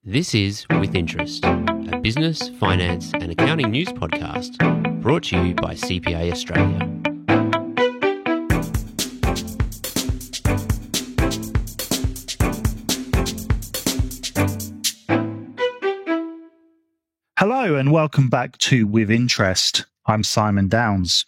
This is With Interest, a business, finance and accounting news podcast brought to you by CPA Australia. Hello and welcome back to With Interest. I'm Simon Downs.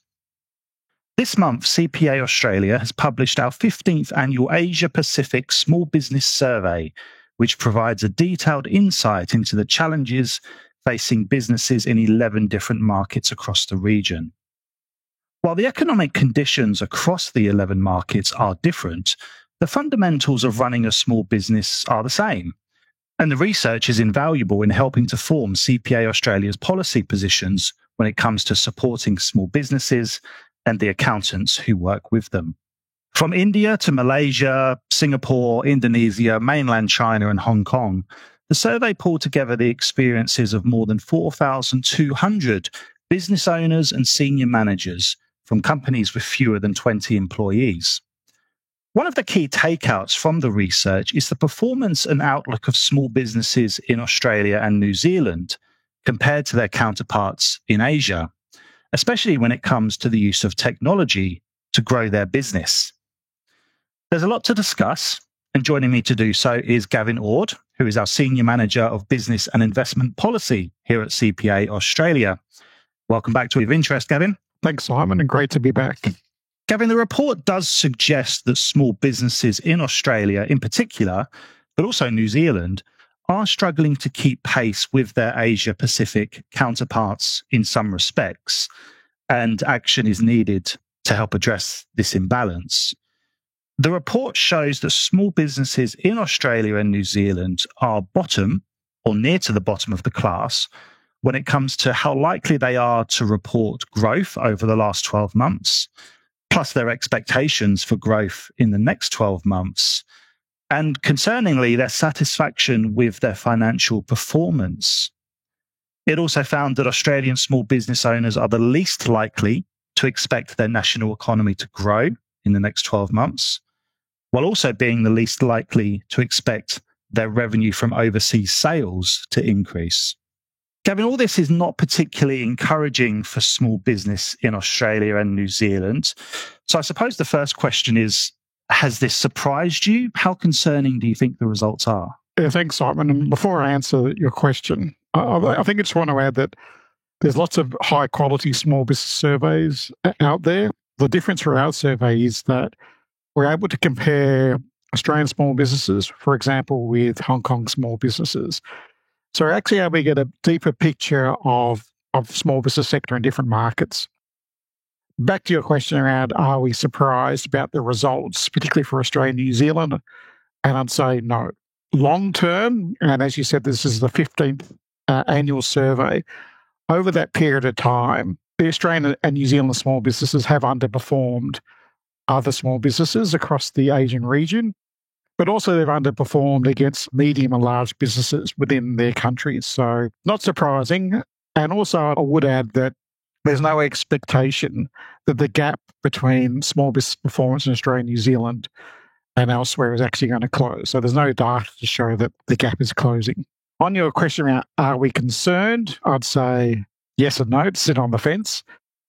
This month, CPA Australia has published our 15th annual Asia Pacific Small Business Survey, which provides a detailed insight into the challenges facing businesses in 11 different markets across the region. While the economic conditions across the 11 markets are different, the fundamentals of running a small business are the same. And the research is invaluable in helping to form CPA Australia's policy positions when it comes to supporting small businesses and the accountants who work with them. From India to Malaysia, Singapore, Indonesia, mainland China and Hong Kong, the survey pulled together the experiences of more than 4,200 business owners and senior managers from companies with fewer than 20 employees. One of the key takeouts from the research is the performance and outlook of small businesses in Australia and New Zealand compared to their counterparts in Asia, especially when it comes to the use of technology to grow their business. There's a lot to discuss, and joining me to do so is Gavin Ord, who is our Senior Manager of Business and Investment Policy here at CPA Australia. Welcome back to With Interest, Gavin. Thanks, Simon, and great to be back. Gavin, the report does suggest that small businesses in Australia in particular, but also New Zealand, are struggling to keep pace with their Asia Pacific counterparts in some respects, and action is needed to help address this imbalance. The report shows that small businesses in Australia and New Zealand are bottom or near to the bottom of the class when it comes to how likely they are to report growth over the last 12 months, plus their expectations for growth in the next 12 months, and concerningly, their satisfaction with their financial performance. It also found that Australian small business owners are the least likely to expect their national economy to grow in the next 12 months, while also being the least likely to expect their revenue from overseas sales to increase. Gavin, all this is not particularly encouraging for small business in Australia and New Zealand. So I suppose the first question is, has this surprised you? How concerning do you think the results are? Yeah, thanks, Simon. And before I answer your question, I think I just want to add that there's lots of high-quality small business surveys out there. The difference for our survey is that we're able to compare Australian small businesses, for example, with Hong Kong small businesses. So we're actually able to get a deeper picture of small business sector in different markets. Back to your question around, are we surprised about the results, particularly for Australia and New Zealand? And I'd say no. Long term, and as you said, this is the 15th annual survey, over that period of time, the Australian and New Zealand small businesses have underperformed other small businesses across the Asian region, but also they've underperformed against medium and large businesses within their countries. So not surprising. And also I would add that there's no expectation that the gap between small business performance in Australia and New Zealand and elsewhere is actually going to close. So there's no data to show that the gap is closing. On your question around, are we concerned? I'd say yes and no, to sit on the fence.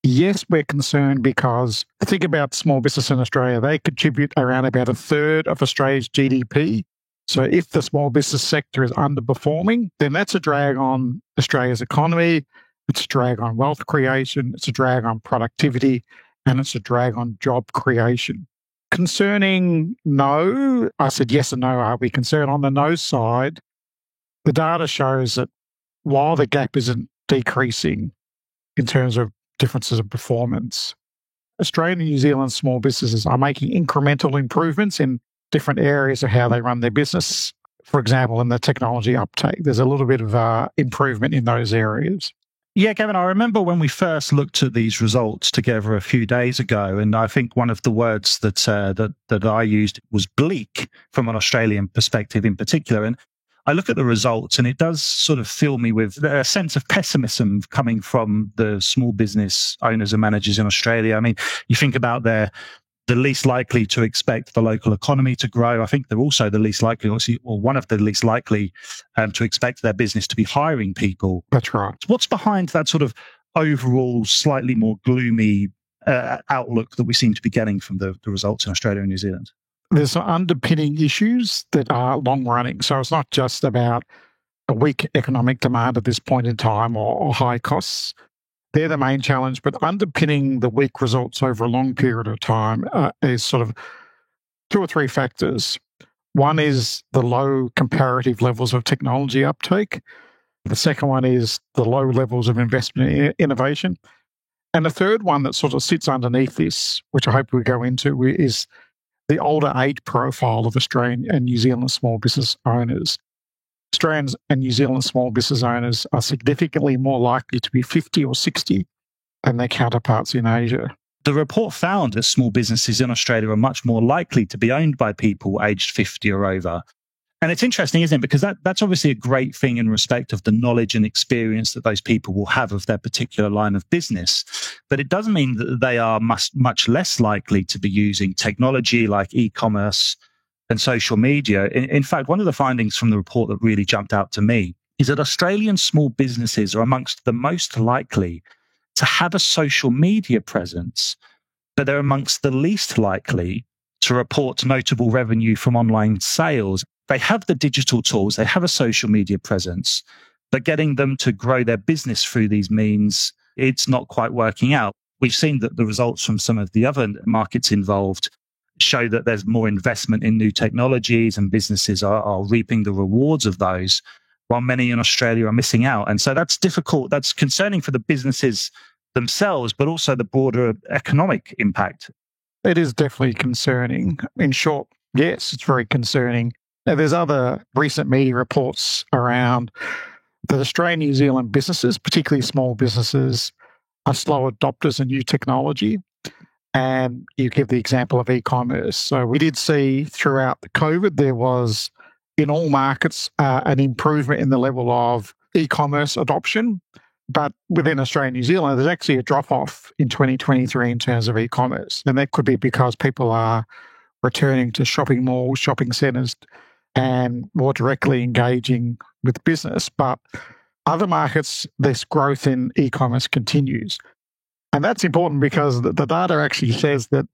Yes, we're concerned because think about small business in Australia. They contribute around about a third of Australia's GDP. So if the small business sector is underperforming, then that's a drag on Australia's economy. It's a drag on wealth creation. It's a drag on productivity. And it's a drag on job creation. Concerning no, I said yes and no. Are we concerned? On the no side, the data shows that while the gap isn't decreasing in terms of differences of performance, Australian and New Zealand small businesses are making incremental improvements in different areas of how they run their business. For example, in the technology uptake, there's a little bit of improvement in those areas. Yeah, Gavin, I remember when we first looked at these results together a few days ago, and I think one of the words that I used was bleak from an Australian perspective in particular. And I look at the results and it does sort of fill me with a sense of pessimism coming from the small business owners and managers in Australia. I mean, you think about their the least likely to expect the local economy to grow. I think they're also the least likely, or one of the least likely to expect their business to be hiring people. That's right. What's behind that sort of overall slightly more gloomy outlook that we seem to be getting from the results in Australia and New Zealand? There's some underpinning issues that are long running. So it's not just about a weak economic demand at this point in time or high costs. They're the main challenge, but underpinning the weak results over a long period of time is sort of two or three factors. One is the low comparative levels of technology uptake. The second one is the low levels of investment in innovation. And the third one that sort of sits underneath this, which I hope we go into, is the older age profile of Australian and New Zealand small business owners. Australians and New Zealand small business owners are significantly more likely to be 50 or 60 than their counterparts in Asia. The report found that small businesses in Australia are much more likely to be owned by people aged 50 or over. And it's interesting, isn't it? Because that's obviously a great thing in respect of the knowledge and experience that those people will have of their particular line of business. But it doesn't mean that they are much less likely to be using technology like e-commerce and social media. In fact, one of the findings from the report that really jumped out to me is that Australian small businesses are amongst the most likely to have a social media presence, but they're amongst the least likely to report notable revenue from online sales. They have the digital tools, they have a social media presence, but getting them to grow their business through these means, it's not quite working out. We've seen that the results from some of the other markets involved show that there's more investment in new technologies and businesses are reaping the rewards of those, while many in Australia are missing out. And so that's difficult. That's concerning for the businesses themselves, but also the broader economic impact. It is definitely concerning. In short, yes, it's very concerning. Now, there's other recent media reports around that Australian New Zealand businesses, particularly small businesses, are slow adopters of new technology. And you give the example of e-commerce. So we did see throughout the COVID, there was in all markets an improvement in the level of e-commerce adoption. But within Australia and New Zealand, there's actually a drop-off in 2023 in terms of e-commerce. And that could be because people are returning to shopping malls, shopping centres, and more directly engaging with business. But other markets, this growth in e-commerce continues. And that's important because the data actually says that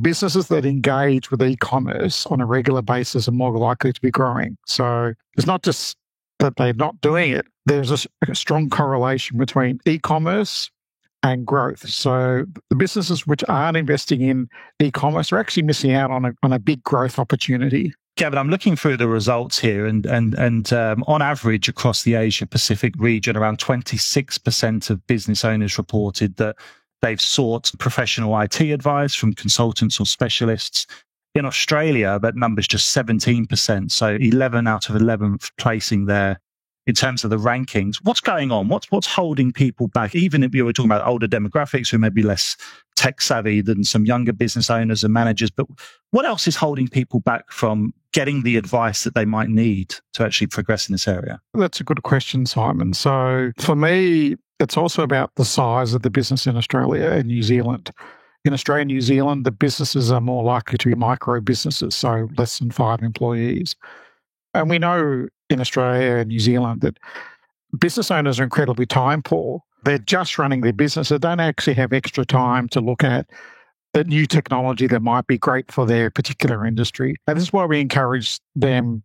businesses that engage with e-commerce on a regular basis are more likely to be growing. So it's not just that they're not doing it. There's a strong correlation between e-commerce and growth. So the businesses which aren't investing in e-commerce are actually missing out on a big growth opportunity. Kevin, I'm looking through the results here, and on average across the Asia Pacific region, around 26% of business owners reported that they've sought professional IT advice from consultants or specialists. In Australia, that number's just 17%, so 11 out of 11 placing there in terms of the rankings. What's going on? What's holding people back? Even if you were talking about older demographics who may be less tech savvy than some younger business owners and managers, but what else is holding people back from getting the advice that they might need to actually progress in this area? That's a good question, Simon. So for me, it's also about the size of the business in Australia and New Zealand. In Australia and New Zealand, the businesses are more likely to be micro businesses, so less than 5 employees. And we know in Australia and New Zealand that business owners are incredibly time poor. They're just running their business. They don't actually have extra time to look at the new technology that might be great for their particular industry. And this is why we encourage them,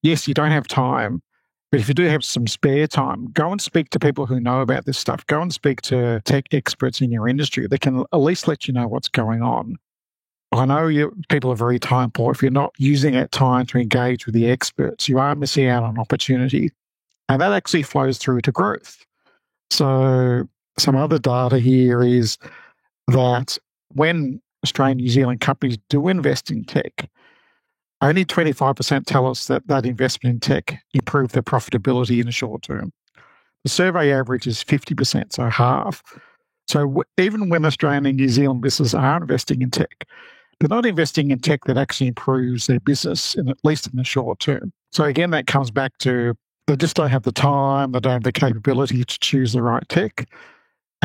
yes, you don't have time, but if you do have some spare time, go and speak to people who know about this stuff. Go and speak to tech experts in your industry. They can at least let you know what's going on. I know people are very time poor. If you're not using that time to engage with the experts, you are missing out on opportunity. And that actually flows through to growth. So some other data here is that when Australian and New Zealand companies do invest in tech, only 25% tell us that that investment in tech improved their profitability in the short term. The survey average is 50%, so half. So even when Australian and New Zealand businesses are investing in tech, they're not investing in tech that actually improves their business, at least in the short term. So again, that comes back to they just don't have the time, they don't have the capability to choose the right tech.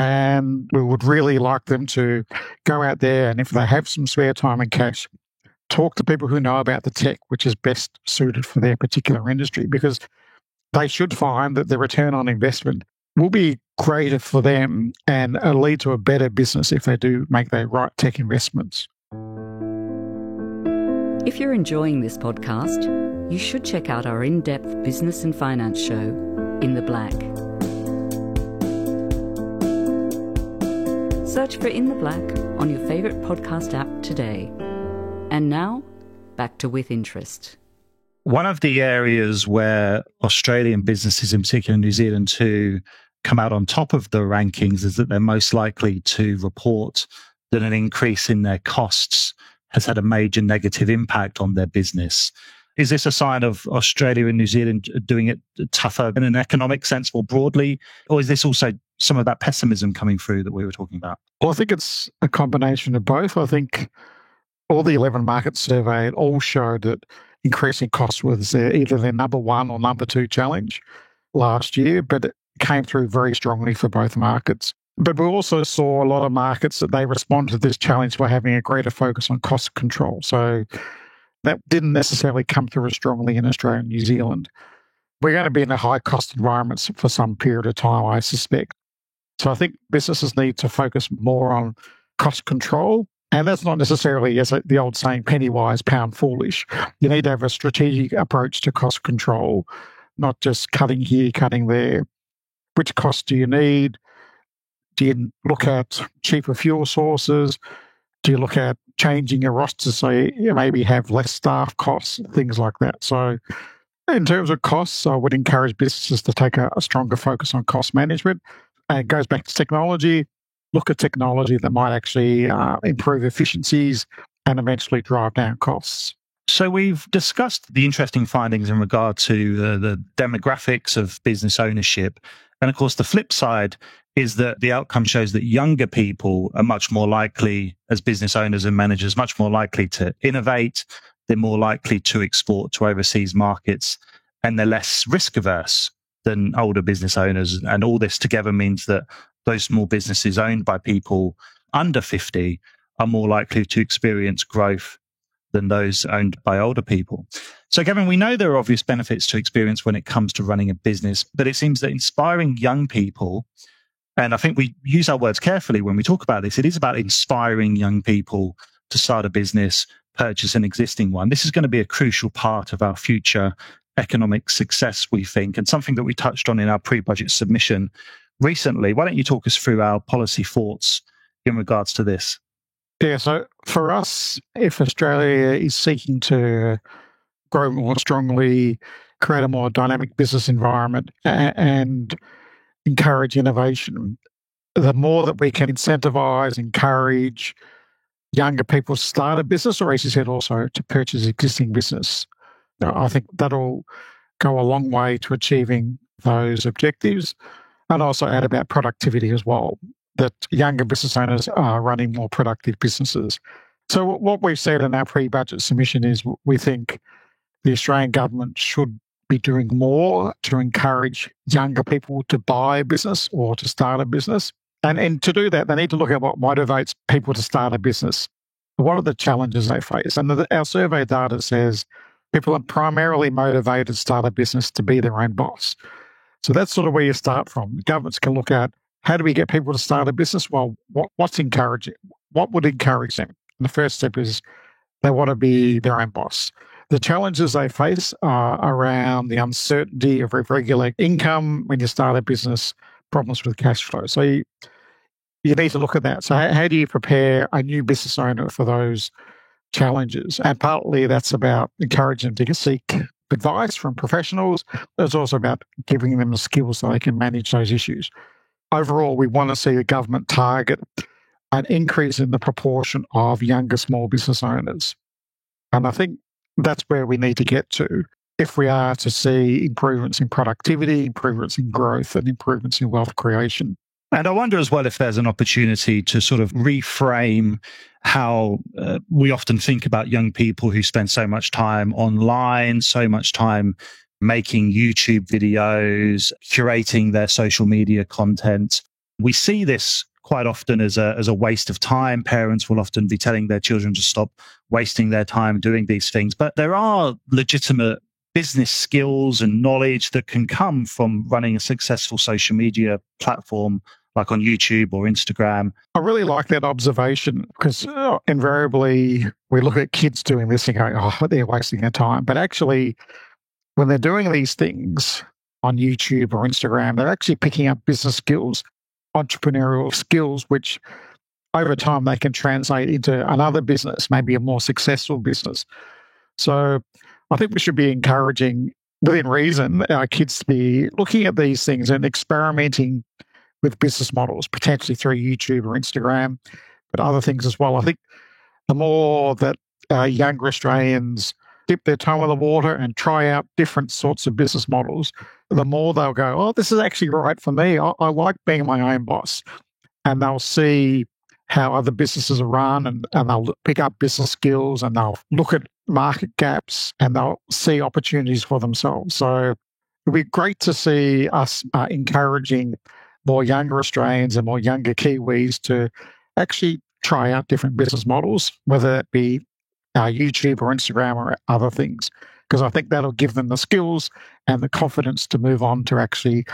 And we would really like them to go out there, and if they have some spare time and cash, talk to people who know about the tech, which is best suited for their particular industry, because they should find that the return on investment will be greater for them and lead to a better business if they do make the right tech investments. If you're enjoying this podcast, you should check out our in-depth business and finance show, In the Black. Search for In the Black on your favourite podcast app today. And now, back to With Interest. One of the areas where Australian businesses, in particular New Zealand too, come out on top of the rankings is that they're most likely to report that an increase in their costs has had a major negative impact on their business. Is this a sign of Australia and New Zealand doing it tougher in an economic sense more broadly? Or is this also some of that pessimism coming through that we were talking about? Well, I think it's a combination of both. I think all the 11 markets surveyed all showed that increasing costs was either their number one or number two challenge last year, but it came through very strongly for both markets. But we also saw a lot of markets that they responded to this challenge by having a greater focus on cost control. So that didn't necessarily come through as strongly in Australia and New Zealand. We're going to be in a high-cost environment for some period of time, I suspect. So I think businesses need to focus more on cost control. And that's not necessarily, as the old saying, penny wise, pound foolish. You need to have a strategic approach to cost control, not just cutting here, cutting there. Which costs do you need? Do you look at cheaper fuel sources? Do you look at changing your roster so you maybe have less staff costs, things like that? So in terms of costs, I would encourage businesses to take a stronger focus on cost management. And it goes back to technology. Look at technology that might actually improve efficiencies and eventually drive down costs. So we've discussed the interesting findings in regard to the demographics of business ownership. And of course, the flip side is that the outcome shows that younger people are much more likely, as business owners and managers, much more likely to innovate. They're more likely to export to overseas markets, and they're less risk averse than older business owners. And all this together means that those small businesses owned by people under 50 are more likely to experience growth than those owned by older people. So, Kevin, we know there are obvious benefits to experience when it comes to running a business, but it seems that inspiring young people, and I think we use our words carefully when we talk about this, it is about inspiring young people to start a business, purchase an existing one. This is going to be a crucial part of our future economic success, we think, and something that we touched on in our pre-budget submission recently. Why don't you talk us through our policy thoughts in regards to this? Yeah, so for us, if Australia is seeking to grow more strongly, create a more dynamic business environment and encourage innovation, the more that we can incentivise, encourage younger people to start a business, or as you said, also to purchase existing business, I think that'll go a long way to achieving those objectives, and also add about productivity as well, that younger business owners are running more productive businesses. So what we've said in our pre-budget submission is we think the Australian government should be doing more to encourage younger people to buy a business or to start a business. And to do that, they need to look at what motivates people to start a business. What are the challenges they face? And our survey data says people are primarily motivated to start a business to be their own boss. So that's sort of where you start from. Governments can look at, how do we get people to start a business? Well, what's encouraging? What would encourage them? And the first step is they want to be their own boss. The challenges they face are around the uncertainty of irregular income when you start a business, problems with cash flow. So you need to look at that. So how do you prepare a new business owner for those challenges? And partly that's about encouraging them to seek advice from professionals. It's also about giving them the skills so they can manage those issues. Overall, we want to see the government target an increase in the proportion of younger small business owners. And I think that's where we need to get to if we are to see improvements in productivity, improvements in growth, and improvements in wealth creation. And I wonder as well if there's an opportunity to sort of reframe how we often think about young people who spend so much time online, so much time making YouTube videos, curating their social media content. We see this quite often as a waste of time. Parents will often be telling their children to stop wasting their time doing these things. But there are legitimate business skills and knowledge that can come from running a successful social media platform like on YouTube or Instagram. I really like that observation because invariably we look at kids doing this and go, oh, they're wasting their time. But actually, when they're doing these things on YouTube or Instagram, they're actually picking up business skills, entrepreneurial skills, which over time they can translate into another business, maybe a more successful business. So I think we should be encouraging, within reason, our kids to be looking at these things and experimenting with business models, potentially through YouTube or Instagram, but other things as well. I think the more that younger Australians dip their toe in the water and try out different sorts of business models, the more they'll go, oh, this is actually right for me. I like being my own boss. And they'll see how other businesses are run and they'll pick up business skills and they'll look at market gaps and they'll see opportunities for themselves. So it'd be great to see us encouraging more younger Australians and more younger Kiwis to actually try out different business models, whether it be YouTube or Instagram or other things, because I think that'll give them the skills and the confidence to move on to actually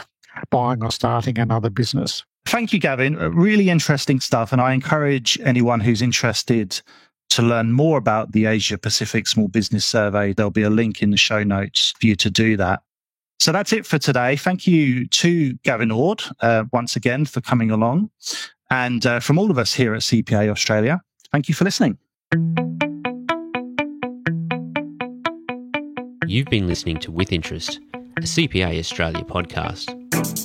buying or starting another business. Thank you, Gavin. Really interesting stuff. And I encourage anyone who's interested to learn more about the Asia Pacific Small Business Survey. There'll be a link in the show notes for you to do that. So that's it for today. Thank you to Gavin Ord once again for coming along. And from all of us here at CPA Australia, thank you for listening. You've been listening to With Interest, a CPA Australia podcast.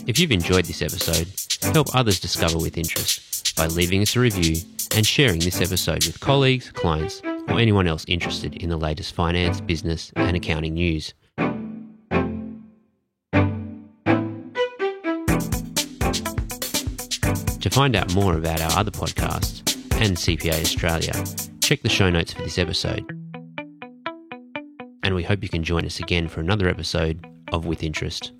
If you've enjoyed this episode, help others discover With Interest by leaving us a review and sharing this episode with colleagues, clients, or anyone else interested in the latest finance, business, and accounting news. To find out more about our other podcasts and CPA Australia, check the show notes for this episode. And we hope you can join us again for another episode of With Interest.